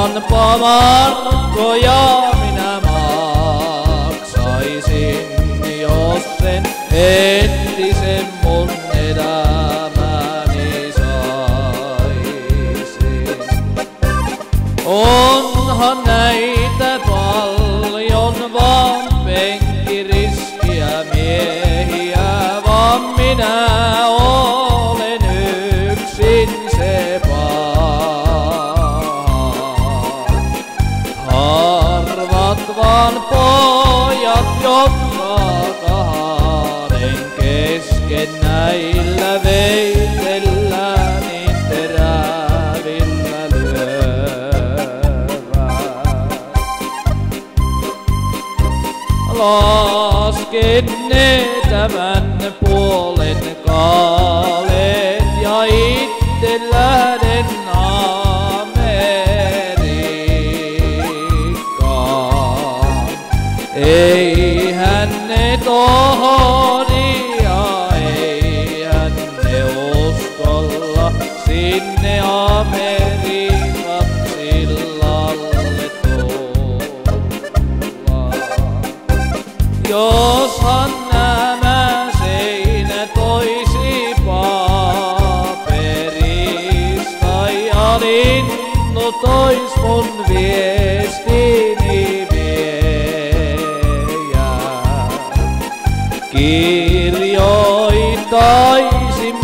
Onpa markkoja minä maksaisin, jos sen entisen mun elämäni saisin. Onhan näitä paljon vaan penkkiriskiä miehiä, vaan minä olen yksin se harvat vaan pojat, jotka kahden kesken näillä veitellään niin terävillä lyövät. Lasken ne tämän puolen kaaleet ja itse lähden eihän ne tohoni ja eihän ne uskolla sinne Amerikan sillalle tulla. Joshan nämä seinät oisi paperista ja linnut ois mun viestini kirjoitaisin